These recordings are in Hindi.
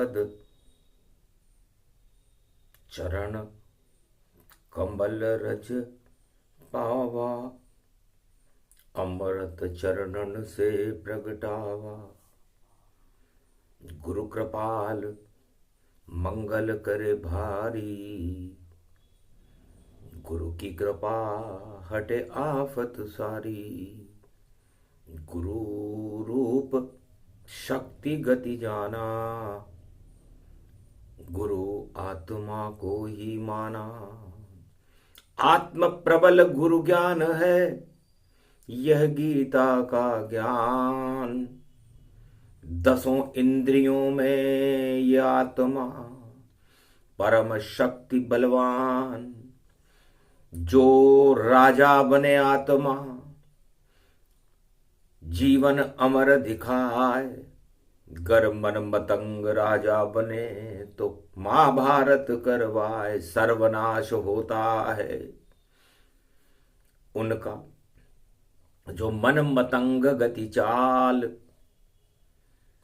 पद चरण कमल रज पावा, अमृत चरणन से प्रगटावा। गुरु कृपाल मंगल करे भारी, गुरु की कृपा हटे आफत सारी। गुरु रूप शक्ति गति जाना, गुरु आत्मा को ही माना। आत्म प्रबल गुरु ज्ञान है, यह गीता का ज्ञान। दसों इंद्रियों में यह आत्मा परम शक्ति बलवान। जो राजा बने आत्मा, जीवन अमर दिखाए। गर मन मतंग राजा बने तो महाभारत करवाए। सर्वनाश होता है उनका जो मन मतंग गति चाल।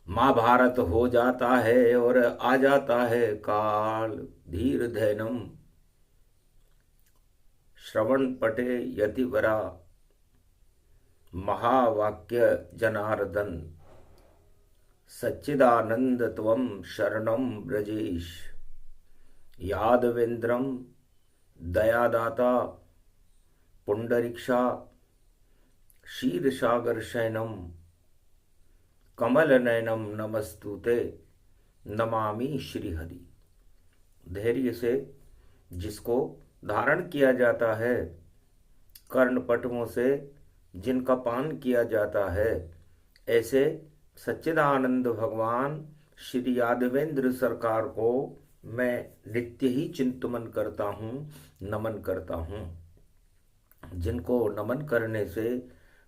महाभारत हो जाता है और आ जाता है काल। धीर धैनम श्रवण पटे यतिवरा, महावाक्य जनार्दन। सच्चिदानंद त्वं शरणं ब्रजेश। यादवेन्द्रम दयादाता पुंडरीक्षा, क्षीरसागर शयनम कमल नयनम नमस्तुते, नमामि श्रीहरि। धैर्य से जिसको धारण किया जाता है, कर्णपटुओं से जिनका पान किया जाता है, ऐसे सच्चिदानंद भगवान श्री यादवेंद्र सरकार को मैं नित्य ही चिंतन करता हूँ, नमन करता हूँ। जिनको नमन करने से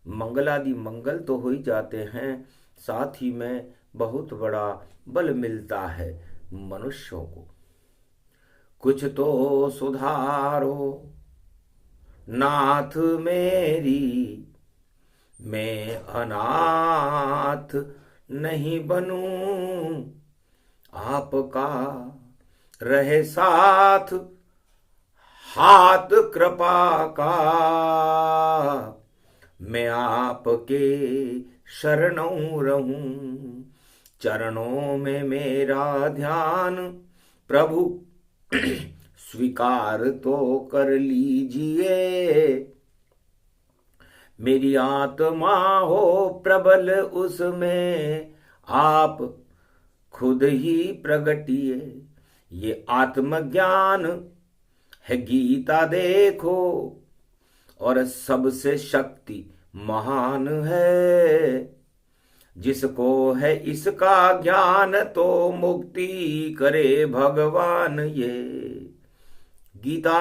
मंगलादि मंगल तो हो ही जाते हैं, साथ ही में बहुत बड़ा बल मिलता है मनुष्यों को। कुछ तो सुधारो नाथ मेरी, मैं अनाथ नहीं बनूं। आपका रहे साथ हाथ कृपा का, मैं आपके शरणों रहूं। चरणों में मेरा ध्यान प्रभु स्वीकार तो कर लीजिए। मेरी आत्मा हो प्रबल उसमें आप खुद ही प्रगटिए। ये आत्मज्ञान है गीता देखो, और सबसे शक्ति महान है। जिसको है इसका ज्ञान तो मुक्ति करे भगवान। ये गीता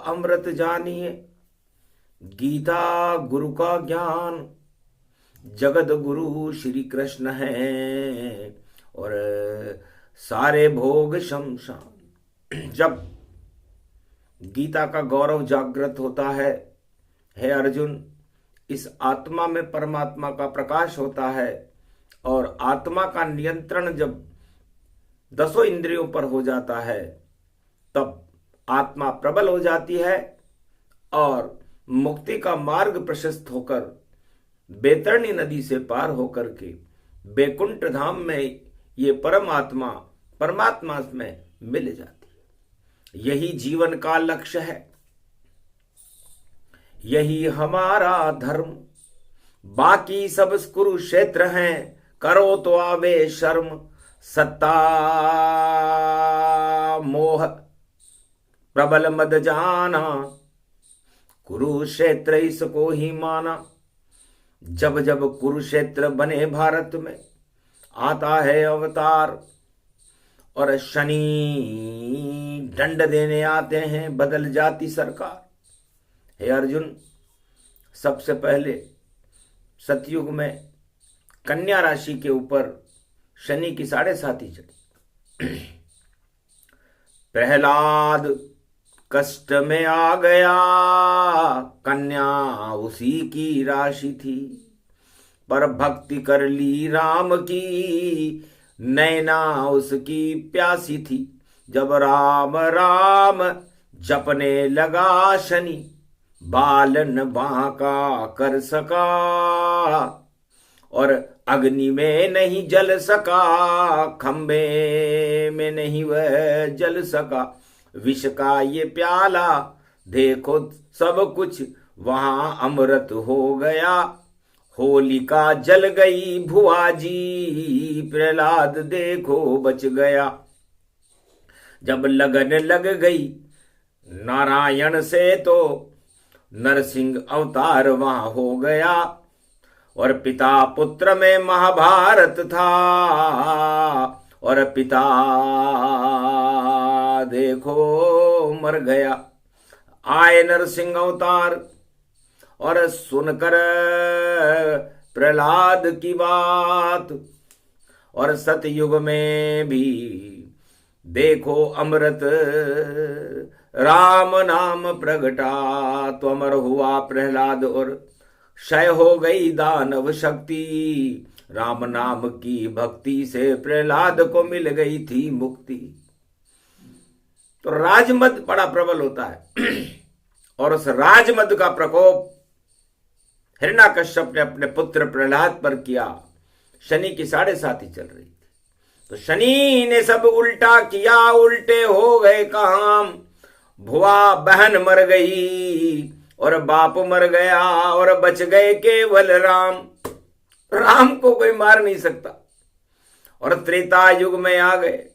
अमृत जानिए, गीता गुरु का ज्ञान। जगत गुरु श्री कृष्ण है और सारे भोग शमशान। जब गीता का गौरव जागृत होता है, हे अर्जुन, इस आत्मा में परमात्मा का प्रकाश होता है, और आत्मा का नियंत्रण जब दसों इंद्रियों पर हो जाता है, तब आत्मा प्रबल हो जाती है और मुक्ति का मार्ग प्रशस्त होकर बैतरणी नदी से पार होकर के बैकुंठ धाम में ये परमात्मा में मिल जाती है। यही जीवन का लक्ष्य है, यही हमारा धर्म। बाकी सब कुरुक्षेत्र हैं, करो तो आवे शर्म। सत्ता मोह प्रबल मद जाना, कुरुक्षेत्र इसको ही माना। जब जब कुरुक्षेत्र बने भारत में आता है अवतार, और शनि दंड देने आते हैं, बदल जाती सरकार। हे अर्जुन, सबसे पहले सतयुग में कन्या राशि के ऊपर शनि की 7.5 चली। प्रहलाद कष्ट में आ गया, कन्या उसी की राशि थी। पर भक्ति कर ली राम की, नैना उसकी प्यासी थी। जब राम राम जपने लगा शनि, बालन बांका कर सका, और अग्नि में नहीं जल सका, खंबे में नहीं वह जल सका। विष का ये प्याला देखो सब कुछ वहां अमृत हो गया। होलिका जल गई भुआ जी, प्रहलाद देखो बच गया। जब लगन लग गई नारायण से तो नरसिंह अवतार वहां हो गया। और पिता पुत्र में महाभारत था, और पिता देखो मर गया। आए नरसिंह अवतार और सुनकर प्रहलाद की बात, और सतयुग में भी देखो अमृत राम नाम प्रगटा। तो अमर हुआ प्रहलाद और क्षय हो गई दानव शक्ति। राम नाम की भक्ति से प्रहलाद को मिल गई थी मुक्ति। तो राजमद बड़ा प्रबल होता है और उस राजमद का प्रकोप हिरण्यकश्यप ने अपने पुत्र प्रहलाद पर किया। शनि की 7.5 चल रही थी, तो शनि ने सब उल्टा किया, उल्टे हो गए काम। भुआ बहन मर गई और बाप मर गया, और बच गए केवल राम। राम को कोई मार नहीं सकता। और त्रेता युग में आ गए,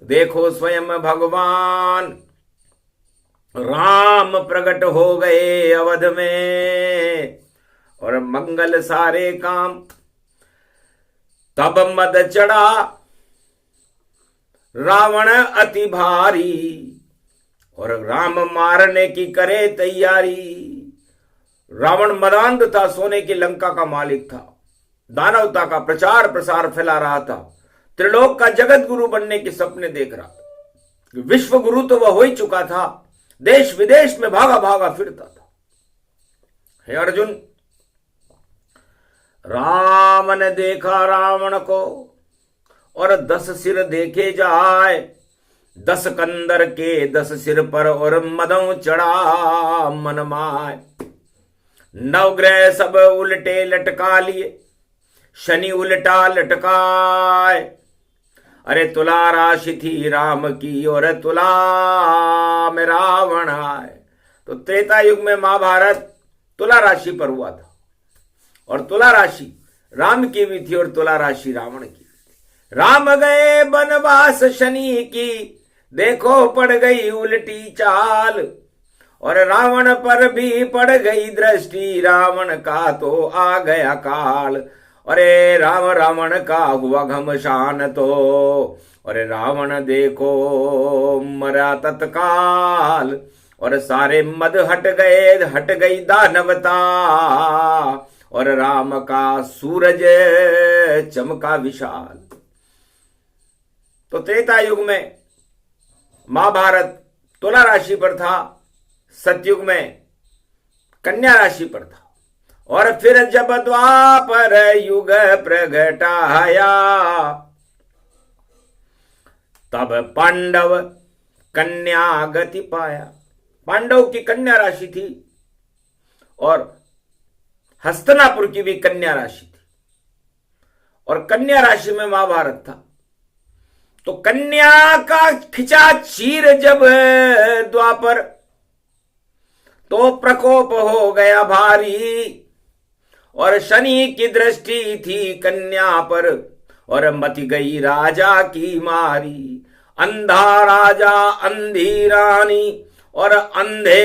देखो स्वयं भगवान राम प्रकट हो गए अवध में, और मंगल सारे काम। तब मद चढ़ा रावण अति भारी, और राम मारने की करे तैयारी। रावण मदांध था, सोने की लंका का मालिक था, दानवता का प्रचार प्रसार फैला रहा था, त्रिलोक का जगत गुरु बनने के सपने देख रहा था। विश्व गुरु तो वह हो ही चुका था, देश विदेश में भागा भागा फिरता था। हे अर्जुन, राम ने देखा रावण को, और 10 सिर देखे जाए, 10 कंदर के 10 सिर पर, और मदों चढ़ा मन माय। नवग्रह सब उल्टे लटका लिए, शनि उल्टा लटकाए। अरे तुला राशि थी राम की, और तुला में रावण आए। तो त्रेता युग में महाभारत तुला राशि पर हुआ था, और तुला राशि राम की भी थी और तुला राशि रावण की भी थी। राम गए वनवास शनि की, देखो पड़ गई उल्टी चाल, और रावण पर भी पड़ गई दृष्टि, रावण का तो आ गया काल। अरे राम रावण का हुआ घमसान तो, अरे रावण देखो मरा तत्काल। और सारे मद हट गई दानवता, और राम का सूरज चमका विशाल। तो त्रेता युग में महाभारत तुला राशि पर था, सतयुग में कन्या राशि पर था। और फिर जब द्वापर युग प्रगटाया, तब पांडव कन्या गति पाया। पांडव की कन्या राशि थी, और हस्तिनापुर की भी कन्या राशि थी, और कन्या राशि में महाभारत था। तो कन्या का खिंचा चीर जब द्वापर, तो प्रकोप हो गया भारी, और शनि की दृष्टि थी कन्या पर, और मत गई राजा की मारी। अंधा राजा अंधी रानी, और अंधे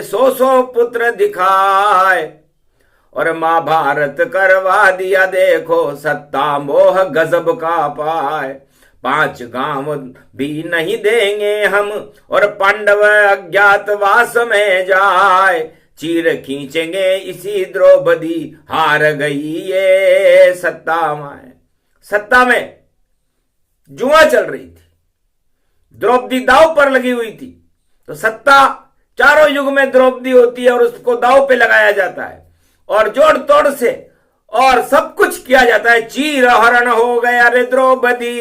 100 पुत्र दिखाए। और महाभारत करवा दिया देखो, सत्ता मोह गजब का पाए। 5 गांव भी नहीं देंगे हम, और पांडव अज्ञातवास में जाए। चीर खींचेंगे इसी द्रौपदी, हार गई ये सत्ता में। सत्ता में जुआ चल रही थी, द्रौपदी दांव पर लगी हुई थी। तो सत्ता चारों युग में द्रौपदी होती है, और उसको दांव पे लगाया जाता है, और जोड़ तोड़ से और सब कुछ किया जाता है। चीर हरण हो गया रे द्रौपदी,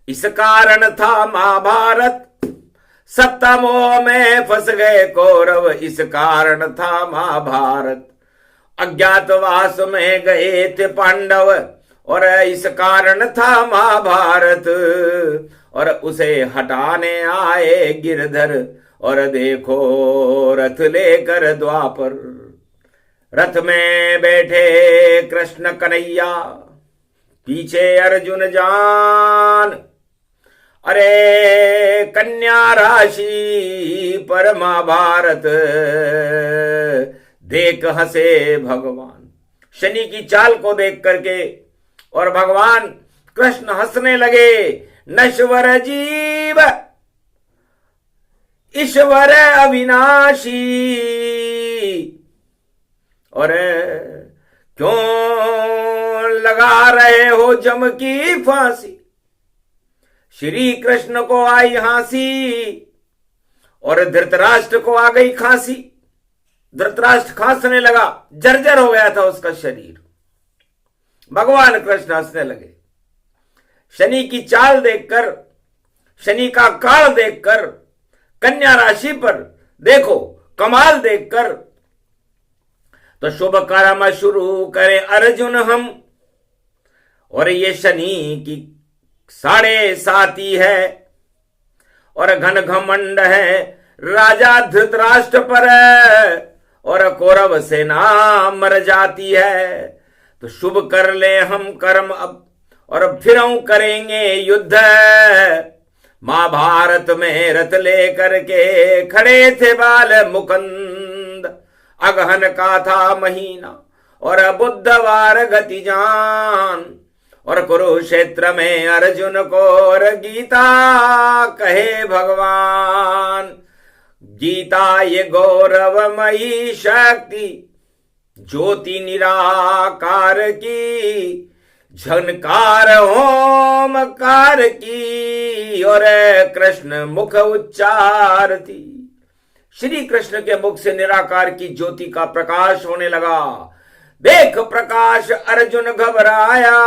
इस कारण था महाभारत। सत्ता मोह में फंस गए कौरव, इस कारण था महाभारत। अज्ञातवास में गए थे पांडव, और इस कारण था महाभारत। और उसे हटाने आए गिरधर, और देखो रथ लेकर द्वापर। रथ में बैठे कृष्ण कन्हैया, पीछे अर्जुन जान। अरे कन्या राशि पर महाभारत देख हंसे भगवान। शनि की चाल को देख करके और भगवान कृष्ण हंसने लगे। नश्वर जीव ईश्वर अविनाशी, और क्यों लगा रहे हो जम की फांसी। श्री कृष्ण को आई हंसी और धृतराष्ट्र को आ गई खांसी। धृतराष्ट्र खांसने लगा, जर्जर हो गया था उसका शरीर। भगवान कृष्ण हंसने लगे। शनि की चाल देखकर, शनि का काल देखकर, कन्या राशि पर देखो कमाल देखकर, तो शुभ कर्म शुरू करें अर्जुन हम। और ये शनि की 7.5 है, और घन घमंड है राजा धृतराष्ट्र पर, और कौरव सेना मर जाती है। तो शुभ कर ले हम कर्म अब, और फिर हम करेंगे युद्ध। महाभारत में रथ लेकर के खड़े थे बाल मुकुंद। अगहन का था महीना और बुधवार गति जान, और कुरुक्षेत्र में अर्जुन को और गीता कहे भगवान। गीता ये गौरवमयी शक्ति, ज्योति निराकार की, झनकार ओमकार की, और कृष्ण मुख उच्चारती। श्री कृष्ण के मुख से निराकार की ज्योति का प्रकाश होने लगा। देख प्रकाश अर्जुन घबराया,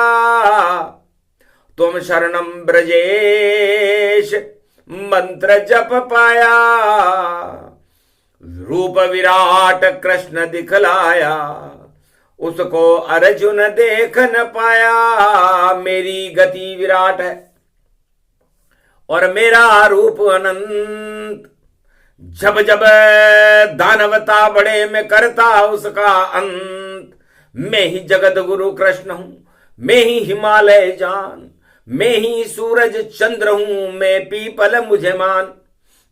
तुम शरणम ब्रजेश मंत्र जप पाया। रूप विराट कृष्ण दिखलाया, उसको अर्जुन देख न पाया। मेरी गति विराट है और मेरा रूप अनंत, जब जब दानवता बड़े में करता उसका अंत। मैं ही जगत गुरु कृष्ण हूं, मैं ही हिमालय जान, मैं ही सूरज चंद्र हूं, मैं पीपल मुझे मान।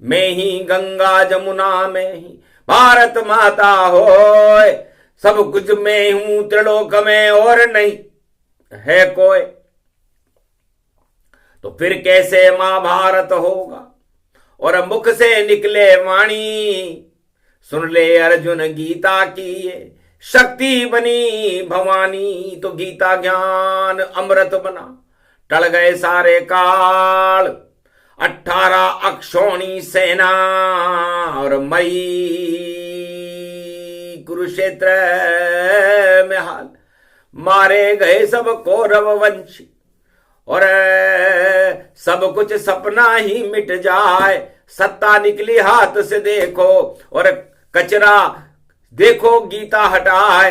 मैं ही गंगा जमुना, मैं ही भारत माता होय। सब कुछ मैं हूं त्रिलोक में और नहीं है कोई। तो फिर कैसे महाभारत होगा, और मुख से निकले वाणी। सुन ले अर्जुन गीता की ये शक्ति बनी भवानी। तो गीता ज्ञान अमृत बना, टल गए सारे काल। 18 अक्षौणी सेना और मई कुरुक्षेत्र में हाल। मारे गए सब कौरव वंशी, और सब कुछ सपना ही मिट जाए। सत्ता निकली हाथ से देखो, और कचरा देखो गीता हटाए।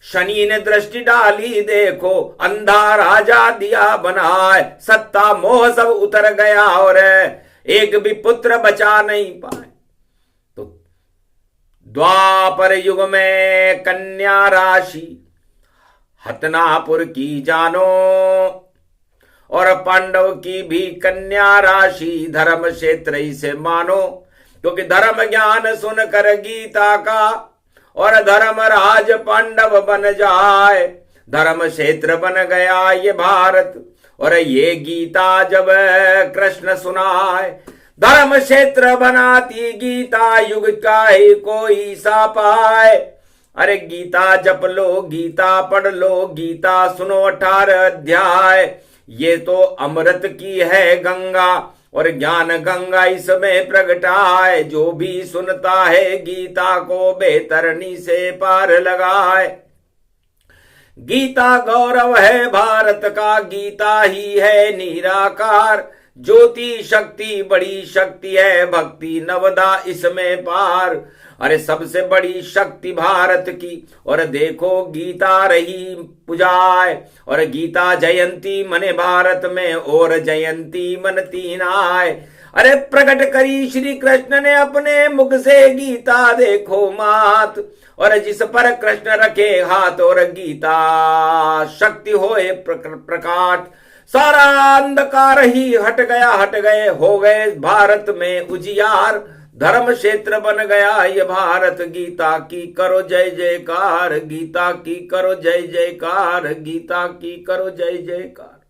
शनि ने दृष्टि डाली देखो, अंधा राजा दिया बनाए। सत्ता मोह सब उतर गया, और एक भी पुत्र बचा नहीं पाए। तो द्वापर युग में कन्या राशि हतनापुर की जानो, और पांडव की भी कन्या राशि धर्म क्षेत्र इसे मानो। क्योंकि धर्म ज्ञान सुन कर गीता का, और धर्मराज पांडव बन जाए। धर्म क्षेत्र बन गया ये भारत, और ये गीता जब कृष्ण सुनाए। धर्म क्षेत्र बनाती गीता, युग का ही कोई सा पाए। अरे गीता जप लो, गीता पढ़ लो, गीता सुनो 18 अध्याय। ये तो अमृत की है गंगा, और ज्ञान गंगा इसमें प्रगटाए। जो भी सुनता है गीता को बेतरनी से पार लगाए। गीता गौरव है भारत का, गीता ही है निराकार, ज्योति शक्ति बड़ी शक्ति है, भक्ति नवदा इसमें पार। अरे सबसे बड़ी शक्ति भारत की, और देखो गीता रही पुजाए, और गीता जयंती मने भारत में, और जयंती मन तीन आए। अरे प्रकट करी श्री कृष्ण ने अपने मुख से गीता, देखो मात, और जिस पर कृष्ण रखे हाथ, और गीता शक्ति होए प्रकाट। सारा अंधकार ही हट गया, हट गए हो गए भारत में उजियार, धर्म क्षेत्र बन गया ये भारत। गीता की करो जय जयकार, गीता की करो जय जयकार, गीता की करो जय जयकार।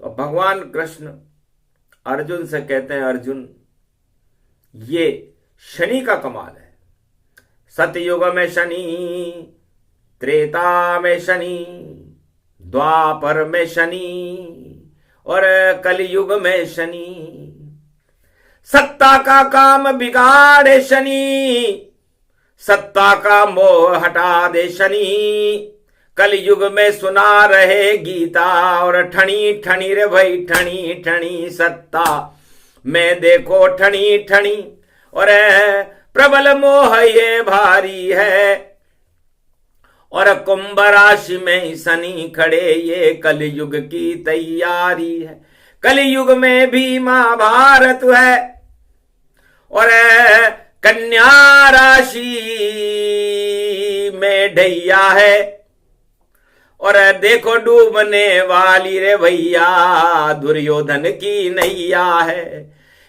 तो भगवान कृष्ण अर्जुन से कहते हैं, अर्जुन ये शनि का कमाल है। सतयुग में शनि, त्रेता में शनि, द्वापर में शनि, और कलयुग में शनि। सत्ता का काम बिगाड़े शनि, सत्ता का मोह हटा दे शनि। कलयुग में सुना रहे गीता, और ठणी ठणी रे भाई ठणी ठणी सत्ता में देखो ठणी ठणी, और प्रबल मोह ये भारी है, और कुंभ राशि में शनि खड़े ये कलयुग की तैयारी है। कलयुग में भी महाभारत है, और कन्या राशि में ढैया है, और देखो डूबने वाली रे भैया दुर्योधन की नैया है।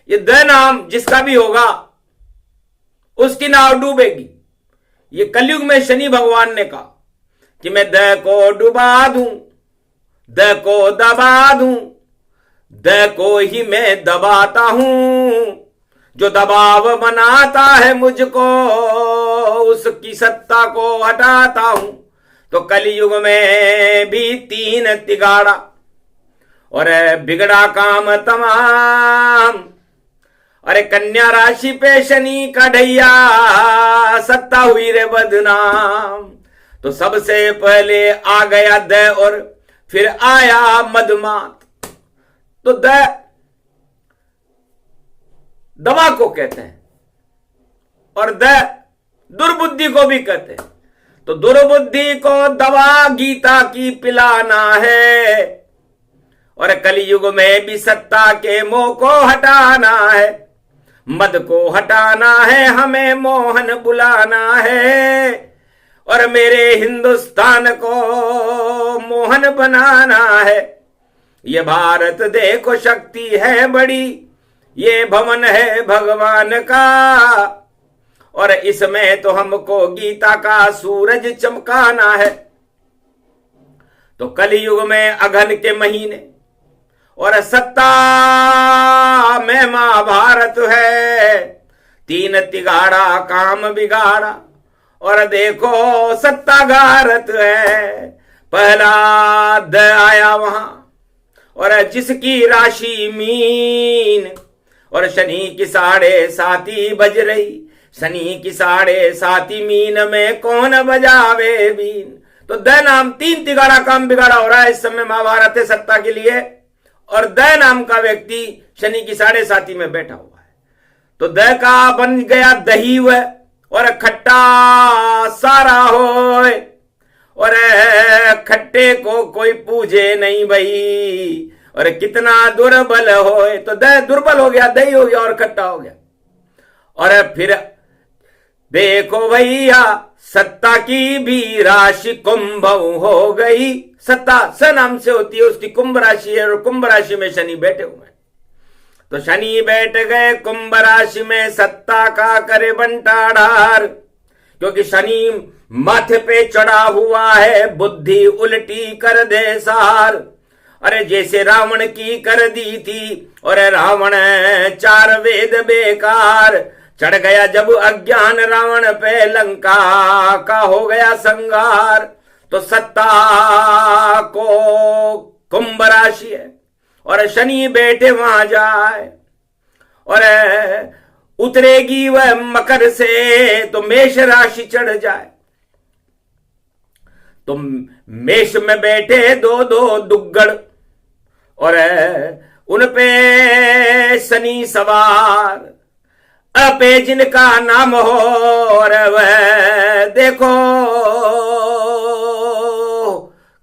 ये द नाम जिसका भी होगा उसकी नाव डूबेगी। ये कलयुग में शनि भगवान ने कहा कि मैं द को डुबा दूं, द को दबा दूं, द को ही मैं दबाता हूं, जो दबाव बनाता है मुझको उसकी सत्ता को हटाता हूं। तो कलयुग में भी तीन तिगाड़ा, और बिगड़ा काम तमाम। अरे कन्या राशि पे शनि का ढैया, सत्ता हुई रे बदनाम। तो सबसे पहले आ गया द, और फिर आया मदमात। तो दवा को कहते हैं, और दुर्बुद्धि को भी कहते हैं। तो दुर्बुद्धि को दवा गीता की पिलाना है, और कलयुग में भी सत्ता के मोह को हटाना है, मद को हटाना है, हमें मोहन बुलाना है, और मेरे हिंदुस्तान को मोहन बनाना है। ये भारत देखो शक्ति है बड़ी, ये भवन है भगवान का, और इसमें तो हमको गीता का सूरज चमकाना है। तो कलयुग में अगन के महीने, और सत्ता में महाभारत है। तीन तिगाड़ा काम बिगाड़ा, और देखो सत्तागारत है। पहला द आया वहां, और जिसकी राशि मीन, और शनि की 7:30 बज रही। शनि की 7:30 मीन में कौन बजावे बीन। तो द नाम तीन तिगाड़ा काम बिगाड़ा हो रहा है इस समय महाभारत है सत्ता के लिए, और द नाम का व्यक्ति शनि की 7:30 में बैठा हुआ है। तो द का बन गया दही व, और खट्टा सारा होए, और खट्टे को कोई पूजे नहीं भाई, और कितना दुर्बल होए। तो द दुर्बल हो गया, दही हो गया और खट्टा हो गया। और फिर देखो भैया सत्ता की भी राशि कुंभ हो गई। सत्ता स नाम से होती है, उसकी कुंभ राशि है, और कुंभ राशि में शनि बैठे हुए हैं। तो शनि बैठ गए कुंभ राशि में, सत्ता का करे बंटाढार, क्योंकि शनि माथे पे चढ़ा हुआ है, बुद्धि उल्टी कर दे सार। अरे जैसे रावण की कर दी थी, और रावण 4 वेद बेकार। चढ़ गया जब अज्ञान रावण पे, लंका का हो गया संगार। तो सत्ता को कुंभ राशि है, और शनि बैठे वहां जाए, और उतरेगी वह मकर से तो मेष राशि चढ़ जाए। तो मेष में बैठे दो दो दुग्गड़, और उन पे शनि सवार, अपे जिनका नाम हो, और वह देखो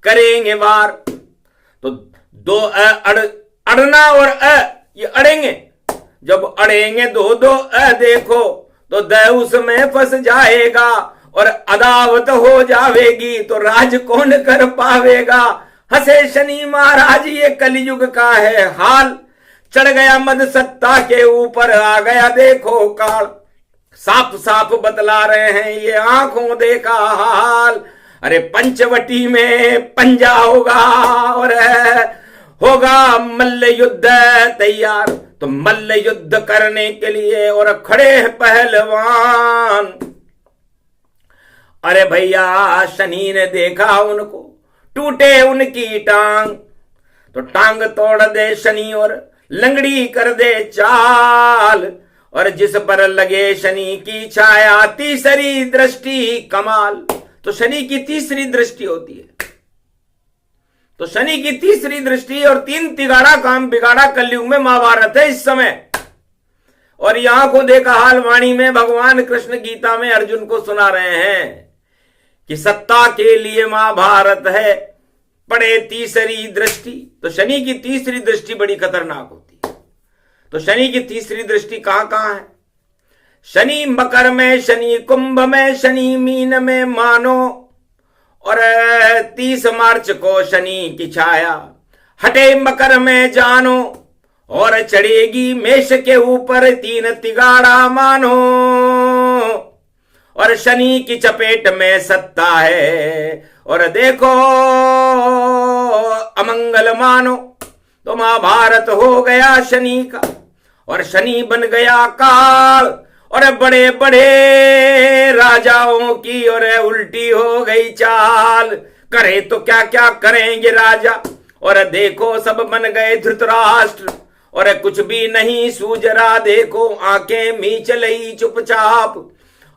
करेंगे वार। तो दो अड़ना और ये अड़ेंगे, जब अड़ेंगे दो दो देखो तो द उसमें फंस जाएगा, और अदावत हो जावेगी तो राज कौन कर पावेगा। हंसे शनि महाराज ये कलयुग का है हाल, चढ़ गया मद सत्ता के ऊपर, आ गया देखो काल। साफ साफ बतला रहे हैं ये आंखों देखा हाल। अरे पंचवटी में पंजा होगा और होगा मल्ल युद्ध तैयार, तो मल्ल युद्ध करने के लिए और खड़े हैं पहलवान। अरे भैया शनि ने देखा उनको, टूटे उनकी टांग, तो टांग तोड़ दे शनि और लंगड़ी कर दे चाल, और जिस पर लगे शनि की छाया तीसरी दृष्टि कमाल। तो शनि की तीसरी दृष्टि होती है, तो शनि की तीसरी दृष्टि और तीन तिगाड़ा काम बिगाड़ा कलयुग में महाभारत है इस समय। और यहां को देखा हाल वाणी में भगवान कृष्ण गीता में अर्जुन को सुना रहे हैं कि सत्ता के लिए महाभारत है, पड़े तीसरी दृष्टि। तो शनि की तीसरी दृष्टि बड़ी खतरनाक होती है। तो शनि की तीसरी दृष्टि कहां कहां है? शनि मकर में, शनि कुंभ में, शनि मीन में मानो, और 30 मार्च को शनि की छाया हटे मकर में जानो, और चढ़ेगी मेष के ऊपर तीन तिगाड़ा मानो, और शनि की चपेट में सत्ता है, और देखो अमंगल मानो। तो महाभारत हो गया शनि का, और शनि बन गया काल, और बड़े बड़े राजाओं की और उल्टी हो गई चाल। करे तो क्या क्या करेंगे राजा, और देखो सब बन गए धृतराष्ट्र, और कुछ भी नहीं सूझ रहा, देखो आंखें मीच लई चुपचाप।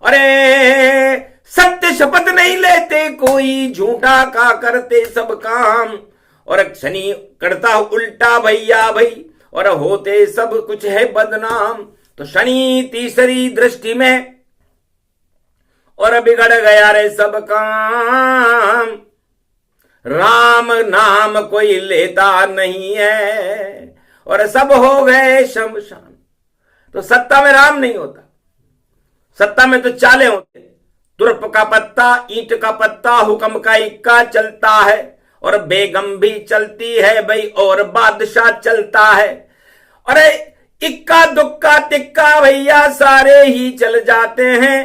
अरे सत्य शपथ नहीं लेते कोई, झूठा का करते सब काम, और शनि करता उल्टा भैया भाई, और होते सब कुछ है बदनाम। तो शनि तीसरी दृष्टि में और बिगड़ गया रे सब काम, राम नाम कोई लेता नहीं है, और सब हो गए शमशान। तो सत्ता में राम नहीं होता, सत्ता में तो चाले होते, तुर्प का पत्ता, ईंट का पत्ता, हुक्म का इक्का चलता है, और बेगम भी चलती है भाई, और बादशाह चलता है। अरे इक्का दुक्का तिक्का भैया सारे ही चल जाते हैं,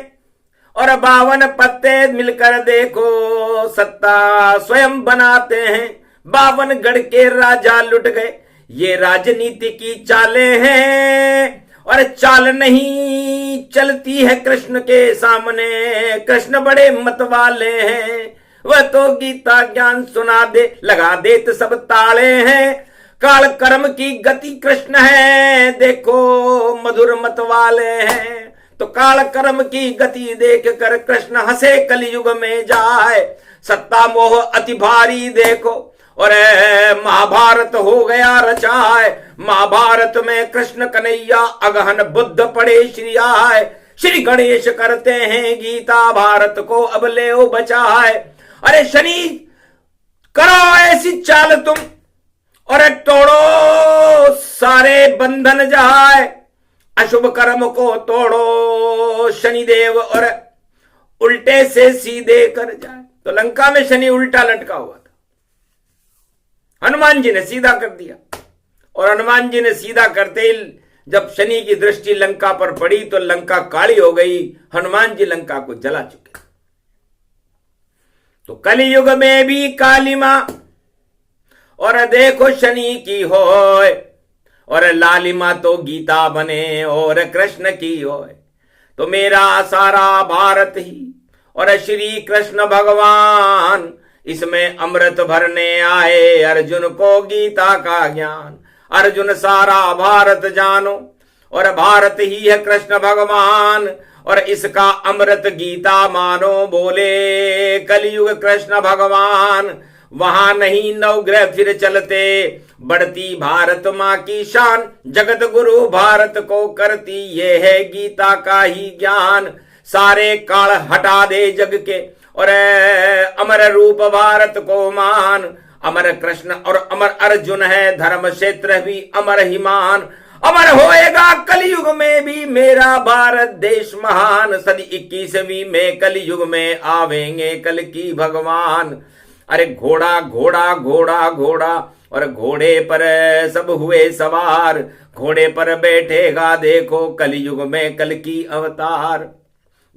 और 52 पत्ते मिलकर देखो सत्ता स्वयं बनाते हैं। 52 गढ़ के राजा लुट गए, ये राजनीति की चालें हैं, और चाल नहीं चलती है कृष्ण के सामने। कृष्ण बड़े मत वाले हैं, वह तो गीता ज्ञान सुना दे, लगा देते सब ताले हैं। काल कर्म की गति कृष्ण है, देखो मधुर मत वाले हैं। तो काल कर्म की गति देख कर कृष्ण हंसे कलयुग में जाए, सत्ता मोह अति भारी देखो, और महाभारत हो गया रचाए। महाभारत में कृष्ण कन्हैया अगहन बुद्ध पड़े श्री आए, श्री गणेश करते हैं गीता भारत को अब ले बचाए। अरे शनि करो ऐसी चाल तुम, और तोड़ो सारे बंधन जाए, अशुभ कर्म को तोड़ो शनिदेव और उल्टे से सीधे कर जाए। तो लंका में शनि उल्टा लटका हुआ था, हनुमान जी ने सीधा कर दिया, और हनुमान जी ने सीधा करते ही जब शनि की दृष्टि लंका पर पड़ी तो लंका काली हो गई, हनुमान जी लंका को जला चुके। तो कलयुग में भी काली मां और देखो शनि की होय, और लालिमा तो गीता बने और कृष्ण की होय। तो मेरा सारा भारत ही और श्री कृष्ण भगवान इसमें अमृत भरने आए, अर्जुन को गीता का ज्ञान। अर्जुन सारा भारत जानो, और भारत ही है कृष्ण भगवान, और इसका अमृत गीता मानो बोले कलयुग कृष्ण भगवान। वहां नहीं नवग्रह फिर चलते, बढ़ती भारत माँ की शान, जगत गुरु भारत को करती ये है गीता का ही ज्ञान। सारे काल हटा दे जग के और अमर रूप भारत को मान, अमर कृष्ण और अमर अर्जुन है, धर्म क्षेत्र भी अमर ही मान। अमर होएगा कलयुग में भी मेरा भारत देश महान, सदी 21वीं में कलयुग में आवेंगे कल की भगवान। अरे घोड़ा घोड़ा घोड़ा घोड़ा और घोड़े पर सब हुए सवार, घोड़े पर बैठेगा देखो कलयुग में कल की अवतार।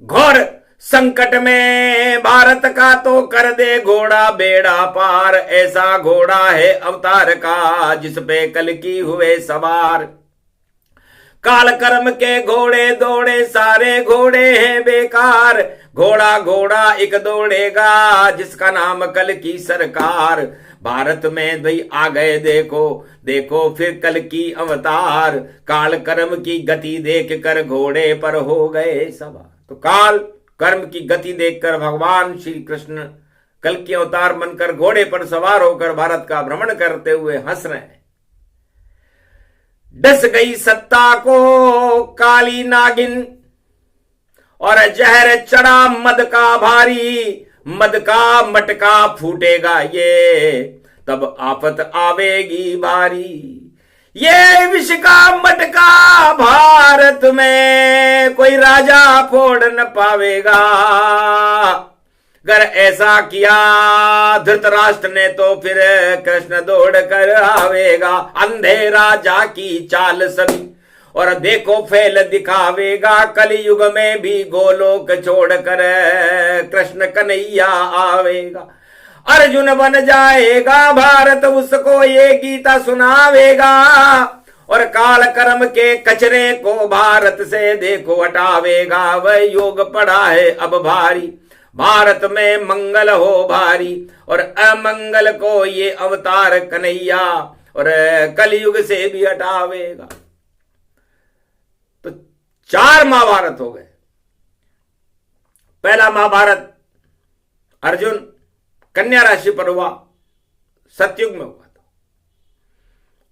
घोर संकट में भारत का तो कर दे घोड़ा बेड़ा पार, ऐसा घोड़ा है अवतार का जिस पे कल की हुए सवार। काल कर्म के घोड़े दौड़े सारे घोड़े हैं बेकार, घोड़ा घोड़ा एक दौड़ेगा जिसका नाम कल की सरकार। भारत में भाई आ गए देखो देखो फिर कल की अवतार, काल कर्म की गति देख कर घोड़े पर हो गए सवार। तो काल कर्म की गति देखकर भगवान श्री कृष्ण कल की अवतार बनकर घोड़े पर सवार होकर भारत का भ्रमण करते हुए हंस रहे हैं। डस गई सत्ता को काली नागिन और जहर चढ़ा मद का भारी, मद का मटका फूटेगा ये तब आफत आवेगी भारी। ये विष का मटका भारत में कोई राजा फोड़ न पावेगा, अगर ऐसा किया धृतराष्ट्र ने तो फिर कृष्ण दौड़ कर आवेगा। अंधे राजा की चाल सभी और देखो फैल दिखावेगा, कलयुग में भी गोलोक छोड़कर कृष्ण कन्हैया आवेगा। अर्जुन बन जाएगा भारत उसको ये गीता सुनावेगा, और काल कर्म के कचरे को भारत से देखो हटावेगा। वह योग पड़ा है अब भारी, भारत में मंगल हो भारी, और अमंगल को ये अवतार कन्हैया और कलयुग से भी हटावेगा। तो 4 महाभारत हो गए। पहला महाभारत अर्जुन कन्या राशि पर हुआ, सतयुग में हुआ था,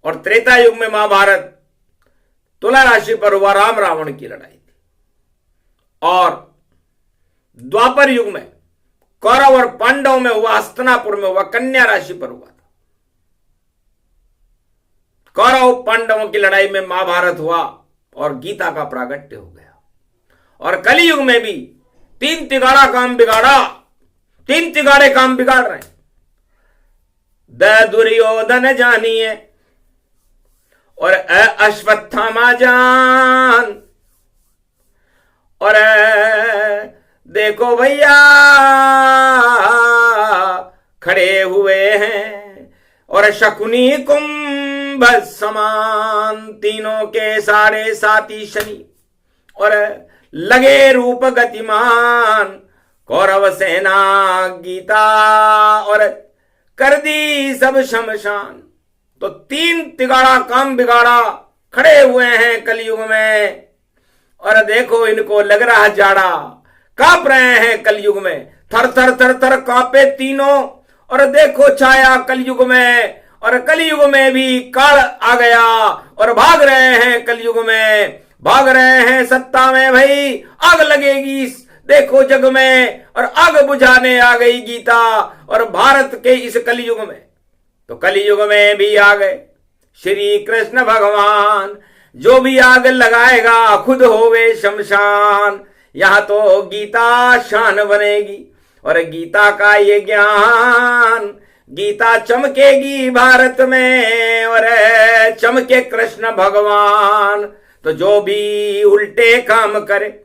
और त्रेता युग में महाभारत तुला राशि पर हुआ, राम रावण की लड़ाई थी। और द्वापर युग में कौरव और पांडव में हुआ, हस्तिनापुर में हुआ, कन्या राशि पर हुआ था। कौरव पांडवों की लड़ाई में महाभारत हुआ और गीता का प्रागट्य हो गया। और कलयुग में भी 3 तिगाड़ा काम बिगाड़ा, 3 तिगाड़े काम बिगाड़ रहे हैं। द दुर्योधन जानिए और अश्वत्थामा जान, और देखो भैया खड़े हुए हैं, और शकुनी कुंभ समान तीनों के सारे साथी शनि, और लगे रूप गतिमान कौरव सेना गीता, और कर दी सब शमशान। तो 3 तिगाड़ा काम बिगाड़ा खड़े हुए हैं कलयुग में, और देखो इनको लग रहा जाड़ा, कांप रहे हैं कलयुग में, थर थर थर थर कांपे तीनों। और देखो छाया कलयुग में, और कलयुग में भी काल आ गया, और भाग रहे हैं कलयुग में, भाग रहे हैं सत्ता में भाई, आग लगेगी देखो जग में, और आग बुझाने आ गई गीता और भारत के इस कलयुग में। तो कलयुग में भी आ गए श्री कृष्ण भगवान, जो भी आग लगाएगा खुद होवे शमशान। यहां तो गीता शान बनेगी और गीता का ये ज्ञान, गीता चमकेगी भारत में और चमके कृष्ण भगवान। तो जो भी उल्टे काम करे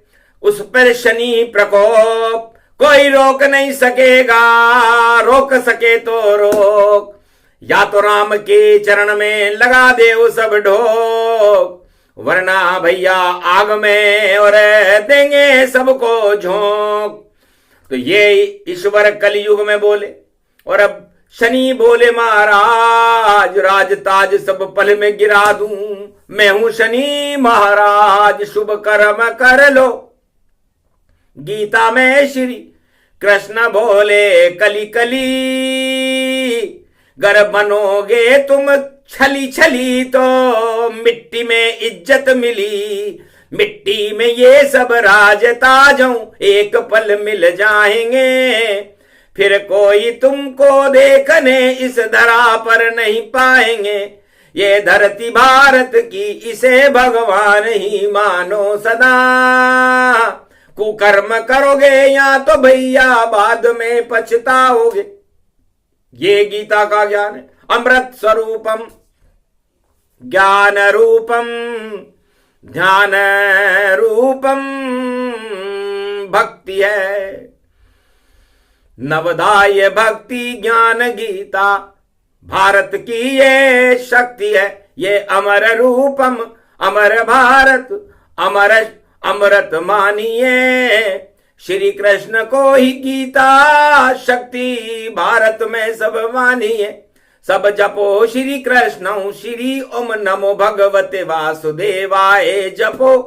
उस पर शनि प्रकोप कोई रोक नहीं सकेगा, रोक सके तो रोक, या तो राम के चरण में लगा दे वो सब ढोक, वरना भैया आग में और देंगे सबको झोंक। तो ये ईश्वर कलयुग में बोले, और अब शनि बोले महाराज राज ताज सब पल में गिरा दूं, मैं हूं शनि महाराज शुभ कर्म कर लो। गीता में श्री कृष्ण बोले कली कली, गर बनोगे तुम छली छली तो मिट्टी में इज्जत मिली, मिट्टी में ये सब राज ताजों एक पल मिल जाएंगे, फिर कोई तुमको देखने इस धरा पर नहीं पाएंगे, ये धरती भारत की इसे भगवान ही मानो सदा, कुकर्म करोगे या तो भैया बाद में पछताओगे। ये गीता का ज्ञान है। अमृत स्वरूपम ज्ञान रूपम ध्यान रूपम भक्ति है, नवदाय भक्ति ज्ञान गीता भारत की ये शक्ति है, ये अमर रूपम अमर भारत अमर अमृत मानिए, श्री कृष्ण को ही गीता शक्ति भारत में सब मानिए, सब जपो श्री कृष्ण श्री ओम नमो भगवते वासुदेवाय जपो,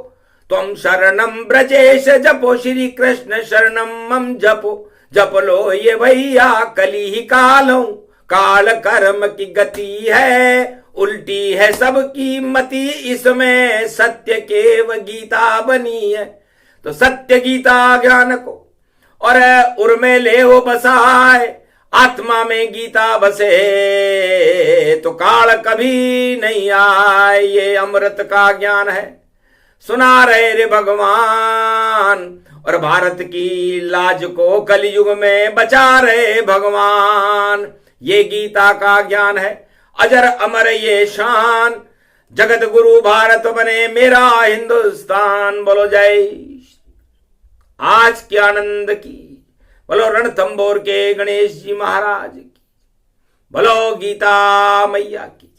त्वं शरणं ब्रजेश जपो श्री कृष्ण शरणं मम जपो, जप लो ये भैया कली ही कालों काल कर्म की गति है, उल्टी है सबकी मति इसमें सत्य केव गीता बनी है, तो सत्य गीता ज्ञान को और उर में ले हो बसाए, आत्मा में गीता बसे तो काल कभी नहीं आए, ये अमृत का ज्ञान है सुना रहे रे भगवान, और भारत की लाज को कलयुग में बचा रहे भगवान, ये गीता का ज्ञान है अजर अमर ये शान, जगत गुरु भारत बने मेरा हिंदुस्तान, बोलो जय आज के आनंद की, बोलो रणथंबोर के गणेश जी महाराज की, बोलो गीता मैया की।